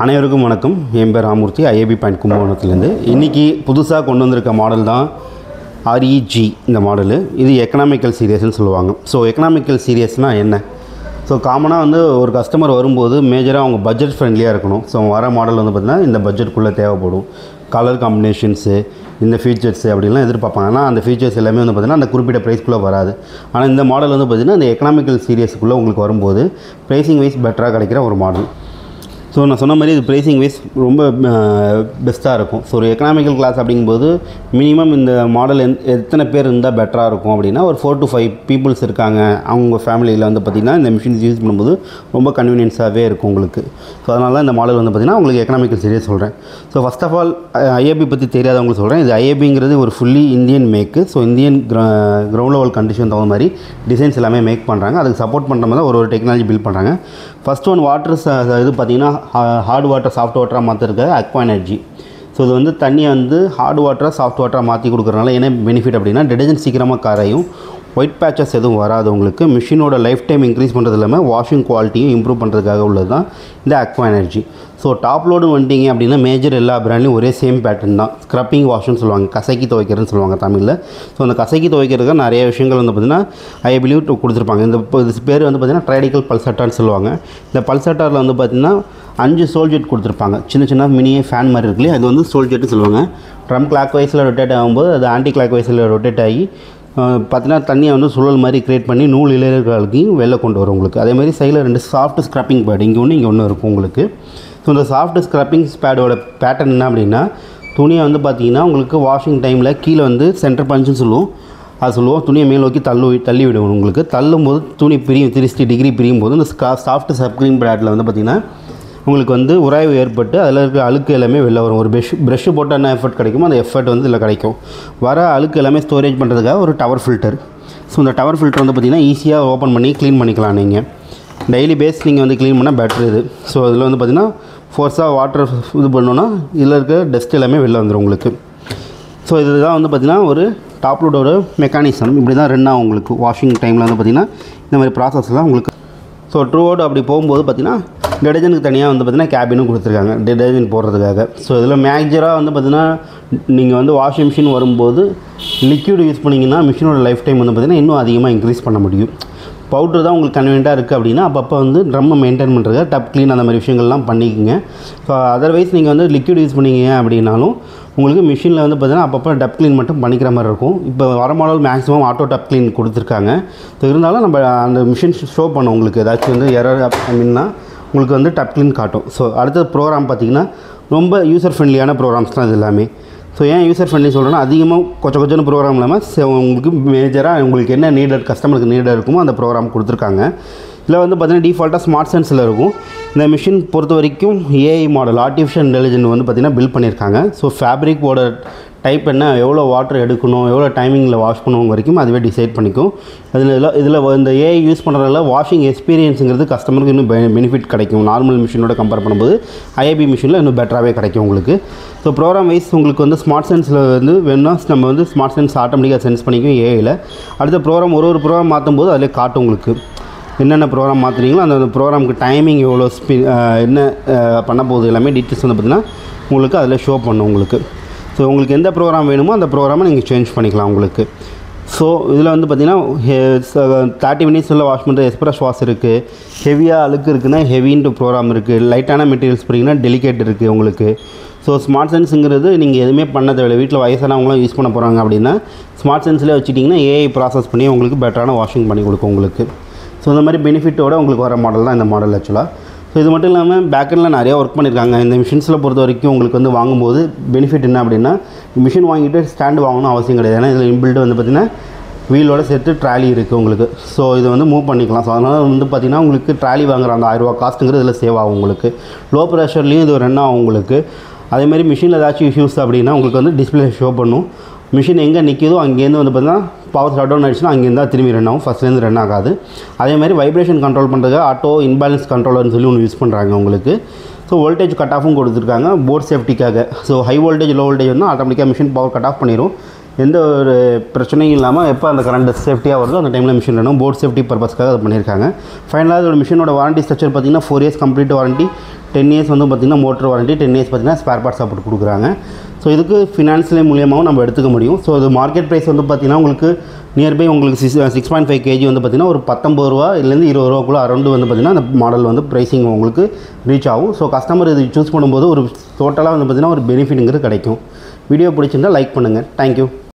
அனைவருக்கும் வணக்கம். என் பேர் ராமூர்த்தி, ஐஏபி பாயிண்ட் கும்பகோணத்துலேருந்து. இன்றைக்கி புதுசாக கொண்டு வந்திருக்க மாடல் தான் REG. இந்த மாடலு இது எக்கனாமிக்கல் சீரியஸ்ன்னு சொல்லுவாங்க. ஸோ எக்கனாமிக்கல் சீரியஸ்னால் என்ன? ஸோ காமனாக வந்து ஒரு கஸ்டமர் வரும்போது மேஜராக அவங்க பட்ஜெட் ஃப்ரெண்ட்லியாக இருக்கணும். ஸோ வர மாடல் வந்து பார்த்திங்கன்னா இந்த பட்ஜெட்டுக்குள்ளே தேவைப்படும். கலர் காம்பினேஷன்ஸு, இந்த ஃபீச்சர்ஸு அப்படிலாம் எதிர்பார்ப்பாங்க. ஆனால் அந்த ஃபீச்சர்ஸ் எல்லாமே வந்து பார்த்திங்கன்னா அந்த குறிப்பிட்ட ப்ரைஸ்க்குள்ளே வராது. ஆனால் இந்த மாடல் வந்து பார்த்திங்கன்னா இந்த எக்கனாமிக்கல் சீரியஸுக்குள்ளே உங்களுக்கு வரும்போது ப்ரைஸிங் வைஸ் பெட்டராக கிடைக்கிற ஒரு மாடல். ஸோ நான் சொன்ன மாதிரி இது ப்ரைஸிங் வைஸ் ரொம்ப பெஸ்ட்டாக இருக்கும். ஸோ ஒரு எக்கனாமிக்கல் கிளாஸ் அப்படிங்கும்போது மினிமம் இந்த மாடல் எத்தனை பேர் இருந்தால் பெட்டராக இருக்கும் அப்படின்னா ஒரு 4 to 5 பீப்புள்ஸ் இருக்காங்க. அவங்க ஃபேமிலியில் வந்து பார்த்திங்கன்னா இந்த மிஷின்ஸ் யூஸ் பண்ணும்போது ரொம்ப கன்வீனியன்ஸாகவே இருக்கும் உங்களுக்கு. ஸோ அதனால தான் இந்த மாடல் வந்து பார்த்திங்கன்னா உங்களுக்கு எக்கனாமிக்கல் சீரியஸ் சொல்கிறேன். So first of all IAP பற்றி தெரியாதவங்களுக்கு சொல்கிறேன். இது ஐஏபிங்கிறது ஒரு fully Indian make. So Indian ground level condition தகுந்த மாதிரி டிசைன்ஸ் எல்லாமே மேக் பண்ணுறாங்க. அதுக்கு சப்போர்ட் பண்ணுற மாதிரி தான் ஒரு டெக்னாலஜி பில்ட் பண்ணுறாங்க. ஃபஸ்ட் ஒன் வாட்டர் இது பார்த்திங்கன்னா ஹார்ட் வாட்டர் சாஃப்ட் வாட்டராக மாற்றிருக்க அக்வா எனர்ஜி. ஸோ இது வந்து தண்ணியை வந்து ஹார்ட் வாட்டராக சாஃப்ட் வாட்டராக மாற்றி கொடுக்குறதுனால என்ன பெனிஃபிட் அப்படின்னா டிடர்ஜென்ட் சீக்கிரமாக கரையும், ஒயிட் பேச்சஸ் எதுவும் வராது உங்களுக்கு. மிஷினோட லைஃப் டைம் இன்க்ரீஸ் பண்ணுறது இல்லாமல் வாஷிங் குவாலிட்டியும் இம்ப்ரூவ் பண்ணுறதுக்காக உள்ளது தான் இந்த aqua energy. So top load வந்துட்டிங்க அப்படின்னா மேஜர் எல்லா பிராண்ட்லையும் ஒரே சேம் பேட்டர்ன் தான். ஸ்க்ரப்பிங் வாஷ்னு சொல்லுவாங்க, கசக்கி துவைக்கிறதுன்னு சொல்லுவாங்க தமிழில். ஸோ அந்த கசக்கி துவைக்கிறதுக்கு நிறைய விஷயங்கள் வந்து பார்த்திங்கன்னா ஐஏபிலையும் கொடுத்துருப்பாங்க. இந்த பேர் வந்து பார்த்திங்கன்னா ட்ரைடிக்கல் பல்சட்டார்னு சொல்லுவாங்க. இந்த பல்சட்டாரில் வந்து பார்த்திங்கன்னா 5 சோல்ஜெட் கொடுத்துருப்பாங்க. சின்ன சின்ன மினியே ஃபேன் மாதிரி இருக்குல்லையே, அது வந்து சோல்ஜெட்னு சொல்லுவாங்க. ட்ரம் கிளாக் வைஸில் ரொட்டேட் ஆகும்போது அது ஆன்டி கிளாக் வைஸில் ரொட்டேட் ஆகி பார்த்திங்கன்னா தண்ணியை வந்து சுழல் மாதிரி க்ரியேட் பண்ணி நூல் இலைகளுக்கும் வெளில கொண்டு வரும் உங்களுக்கு. அதேமாதிரி சைடில் 2 சாஃப்ட் ஸ்க்ரப்பிங் பேட் இங்கே ஒன்று இருக்கும் உங்களுக்கு. ஸோ இந்த சாஃப்ட் ஸ்க்ரப்பிங் பேடோட பேட்டர்ன் என்ன அப்படின்னா துணியை வந்து பார்த்திங்கன்னா உங்களுக்கு வாஷிங் டைமில் கீழே வந்து சென்டர் பஞ்சுன்னு சொல்லுவோம். துணியை மேல் நோக்கி தள்ளி விடுவோம் உங்களுக்கு. தள்ளும்போது துணி 360 டிகிரி பிரியும் போது இந்த சாஃப்ட் ஸ்க்ரப்பிங் பேட்டில் வந்து பார்த்திங்கன்னா உங்களுக்கு வந்து உராய்வு ஏற்பட்டு அதில் இருக்கிற அழுக்கு எல்லாமே வெளில வரும். ஒரு ப்ரெஷ்ஷு போட்டால் என்ன எஃபர்ட் கிடைக்குமோ அந்த எஃபர்ட் வந்து இதில் கிடைக்கும். வர அழுக்கு எல்லாமே ஸ்டோரேஜ் பண்ணுறதுக்காக ஒரு டவர் ஃபில்டர். ஸோ இந்த டவர் ஃபில்டர் வந்து பார்த்திங்கன்னா ஈஸியாக ஓப்பன் பண்ணி க்ளீன் பண்ணிக்கலாம். நீங்கள் டெய்லி பேஸ் நீங்கள் வந்து க்ளீன் பண்ணால் பெட்ரு இது. ஸோ இதில் வந்து பார்த்திங்கன்னா ஃபோர்ஸாக வாட்டர் இது பண்ணோன்னா இதில் இருக்க டஸ்ட் எல்லாமே வெளில வந்துடும் உங்களுக்கு. ஸோ இதுதான் வந்து பார்த்திங்கன்னா ஒரு டாப் லோடோட மெக்கானிசம். இப்படி தான் ரன் ஆகும் உங்களுக்கு. வாஷிங் டைமில் வந்து பார்த்திங்கன்னா இந்த மாதிரி ப்ராசஸ்லாம் உங்களுக்கு. ஸோ ட்ரூ அவுட் அப்படி போகும்போது பார்த்திங்கன்னா டிடர்ஜென்ட்டுக்கு தனியாக வந்து பார்த்திங்கன்னா கேபினும் கொடுத்துருக்காங்க டிடர்ஜென்ட் போடுறதுக்காக. ஸோ இதில் மேஜராக வந்து பார்த்திங்கன்னா நீங்கள் வந்து வாஷிங் மிஷின் வரும்போது லிக்யூட் யூஸ் பண்ணிங்கன்னா மிஷினோட லைஃப் டைம் வந்து பார்த்திங்கன்னா இன்னும் அதிகமாக இன்க்ரீஸ் பண்ண முடியும். பவுட்ரு தான் உங்களுக்கு கன்வீனியண்ட்டாக இருக்குது அப்படின்னா அப்பப்போ வந்து ட்ரம்மை மெயின்டைன் பண்ணுறது டப் க்ளீன் அந்த மாதிரி விஷயங்கள்லாம் பண்ணிக்கோங்க. ஸோ அதர்வைஸ் நீங்கள் வந்து லிக்யூட் யூஸ் பண்ணிங்க அப்படின்னாலும் உங்களுக்கு மிஷினில் வந்து பார்த்திங்கன்னா அப்பப்போ டப் க்ளீன் மட்டும் பண்ணிக்கிற மாதிரி இருக்கும். இப்போ வர model maximum auto dub clean கொடுத்துருக்காங்க. ஸோ இருந்தாலும் நம்ம அந்த மிஷின் ஷோ பண்ணோம் உங்களுக்கு ஏதாச்சும் வந்து எரர் அப்படின்னா உங்களுக்கு வந்து டப் க்ளீன் காட்டும். ஸோ அடுத்தது ப்ரோக்ராம் பார்த்திங்கன்னா ரொம்ப யூசர் ஃப்ரெண்ட்லியான ப்ரோக்ராம்ஸ் தான் இது எல்லாமே. ஸோ ஏன் யூசர் ஃப்ரெண்ட்லி சொல்கிறேன்னா அதிகமாக கொஞ்சம் ப்ரோக்ராம் இல்லாமல் உங்களுக்கு மேஜராக உங்களுக்கு என்ன நீடட் கஸ்டமருக்கு நீடாக இருக்குமோ அந்த ப்ரோக்ராம் கொடுத்துருக்காங்க. இதில் வந்து பார்த்திங்கன்னா டிஃபால்ட்டாக ஸ்மார்ட் சென்ஸில் இருக்கும். இந்த மிஷின் பொறுத்த வரைக்கும் ஏஐ மாடல் ஆர்டிஃபிஷியல் இன்டெலிஜென்ட் வந்து பார்த்திங்கன்னா பில்ட் பண்ணியிருக்காங்க. ஸோ ஃபேப்ரிக்கோட டைப் என்ன, எவ்வளோ வாட்டர் எடுக்கணும், எவ்வளோ டைமிங்கில் வாஷ் பண்ணணும் வரைக்கும் அதுவே டிசைட் பண்ணிக்கும். இதில் இந்த ஏஐ யூஸ் பண்ணுறதுல வாஷிங் எக்ஸ்பீரியன்ஸுங்கிறது கஸ்டமருக்கு இன்னும் பெனிஃபிட் கிடைக்கும். நார்மல் மிஷினோட கம்பேர் பண்ணும்போது ஐஏபி மிஷினில் இன்னும் பெட்டராகவே கிடைக்கும் உங்களுக்கு. ஸோ ப்ரோக்ராம் வைஸ் உங்களுக்கு வந்து ஸ்மார்ட் சென்ஸில் வந்து வேணும்னா நம்ம வந்து ஸ்மார்ட் சென்ஸ் ஆட்டோமேட்டிக்காக சென்ஸ் பண்ணிக்கும் ஏஐயில். அடுத்த ப்ரோக்ராம் ஒரு ப்ரோக்ராம் மாற்றும் போது அதிலே காட்டும் உங்களுக்கு என்னென்ன ப்ரோக்ராம் மாற்றுறீங்களோ அந்த ப்ரோக்ராமுக்கு டைமிங் எவ்வளோ என்ன பண்ண போகுது எல்லாமே டீட்டெயில்ஸ் வந்து பார்த்திங்கன்னா உங்களுக்கு அதில் ஷோ பண்ணும் உங்களுக்கு. ஸோ உங்களுக்கு எந்த ப்ரோக்ராம் வேணுமோ அந்த ப்ரோக்ராமை நீங்கள் சேஞ்ச் பண்ணிக்கலாம் உங்களுக்கு. ஸோ இதில் வந்து பார்த்திங்கன்னா 30 மினிட்ஸில் வாஷ் பண்ணுற எக்ஸ்பிரஸ் வாஷ் இருக்குது. ஹெவியாக அழுக்கு இருக்குன்னா ஹெவின்ட்டு ப்ரோக்ராம் இருக்குது. லைட்டான மெட்டீரியல்ஸ் போட்டிங்கன்னா டெலிகேட் இருக்குது உங்களுக்கு. ஸோ ஸ்மார்ட் சென்ஸுங்கிறது நீங்கள் எதுவுமே பண்ண தேவையில்லை. வீட்டில் வயசானவங்களாம் யூஸ் பண்ண போகிறாங்க அப்படின்னா ஸ்மார்ட் சென்ஸ்லேயே வச்சுட்டிங்கன்னா ஏஐ ப்ராசஸ் பண்ணி உங்களுக்கு பெட்டரான வாஷிங் பண்ணி கொடுக்கும் உங்களுக்கு. ஸோ இந்த மாதிரி பெனிஃபிட்டோட உங்களுக்கு வர மாடல் தான் இந்த மாடல் ஆக்சுவலாக. ஸோ இது மட்டும் இல்லாமல் பேக்கெண்டில் நிறையா ஒர்க் பண்ணியிருக்காங்க. இந்த மிஷின்ஸில் பொறுத்த வரைக்கும் உங்களுக்கு வந்து வாங்கும்போது பெனிஃபிட் என்ன அப்படின்னா மிஷின் வாங்கிட்டு ஸ்டாண்டு வாங்கணும் அவசியம் கிடையாது. ஏன்னா இதில் இன்பில்ட் வந்து பார்த்திங்கன்னா வீலோட சேர்த்து ட்ராலி இருக்குது உங்களுக்கு. ஸோ இது வந்து மூவ் பண்ணிக்கலாம். ஸோ அதனால் வந்து பார்த்திங்கன்னா உங்களுக்கு ட்ராலி வாங்குற அந்த 1000 ரூபா காஸ்ட்டுங்கிறது இதில் சேவ் ஆகும் உங்களுக்கு. லோ ப்ரெஷர்லேயும் இது ரன் ஆகும் உங்களுக்கு. அதேமாதிரி மிஷினில் ஏதாச்சும் இஷ்யூஸ் அப்படின்னா உங்களுக்கு வந்து டிஸ்பிளே ஷோ பண்ணும். மிஷின் எங்கே நிற்கிதோ அங்கேருந்து வந்து பார்த்திங்கன்னா பவர் ஷட் டவுன் ஆகிடுச்சுன்னா அங்கேருந்து தான் திரும்பி ரன் ஆகும், ஃபஸ்ட்லேருந்து ரன் ஆகாது. அதேமாதிரி வைப்ரேஷன் கண்ட்ரோல் பண்ணுறதுக்கு ஆட்டோ இன்பேலன்ஸ் கண்ட்ரோலர்னு சொல்லி ஒன்று யூஸ் பண்ணுறாங்க உங்களுக்கு. ஸோ வோல்டேஜ் கட் ஆஃபும் கொடுத்துருக்காங்க போர்ட் சேஃப்டிக்காக. So high voltage low voltage வந்து ஆட்டோமேட்டிக்காக மிஷின் பவர் கட் ஆஃப் பண்ணிடும். எந்த ஒரு பிரச்சனையும் இல்லாமல் எப்போ அந்த கரண்ட் சேஃப்டியாக வருதோ அந்த டைமில் மிஷின் வேணும். போர்ட் சேஃப்டி பர்பஸ்க்காக அது பண்ணியிருக்காங்க. ஃபைனலாக அதோட மிஷினோட வாரண்டி ஸ்ட்ரக்சர் பார்த்திங்கன்னா 4 years கம்ப்ளீட் வாரண்டி, 10 இயர்ஸ் வந்து பார்த்திங்கன்னா மோட்டர் வாரண்டி, 10 இயர்ஸ் பார்த்திங்கன்னா ஸ்பேர் பார்ட் சப்போர்ட் கொடுக்குறாங்க. ஸோ இதுக்கு ஃபினான்ஷியல் மூலியமாகவும் நம்ம எடுத்துக்க முடியும். ஸோ இது மார்க்கெட் ப்ரைஸ் வந்து பார்த்திங்கன்னா உங்களுக்கு நியர்பை உங்களுக்கு 6.5 kg வந்து பார்த்திங்கன்னா ஒரு 19 ரூபாயிலேருந்து 20 ரூபாக்குள்ளே அரௌண்டு வந்து பார்த்திங்கன்னா அந்த மாடல் வந்து ப்ரைஸிங் உங்களுக்கு ரீச் ஆகும். ஸோ கஸ்டமர் இது சூஸ் பண்ணும்போது ஒரு டோட்டலாக வந்து பார்த்திங்கன்னா ஒரு பெனிஃபிட்டுங்கிறது கிடைக்கும். வீடியோ பிடிச்சிருந்தால் லைக் பண்ணுங்கள். தேங்க்யூ.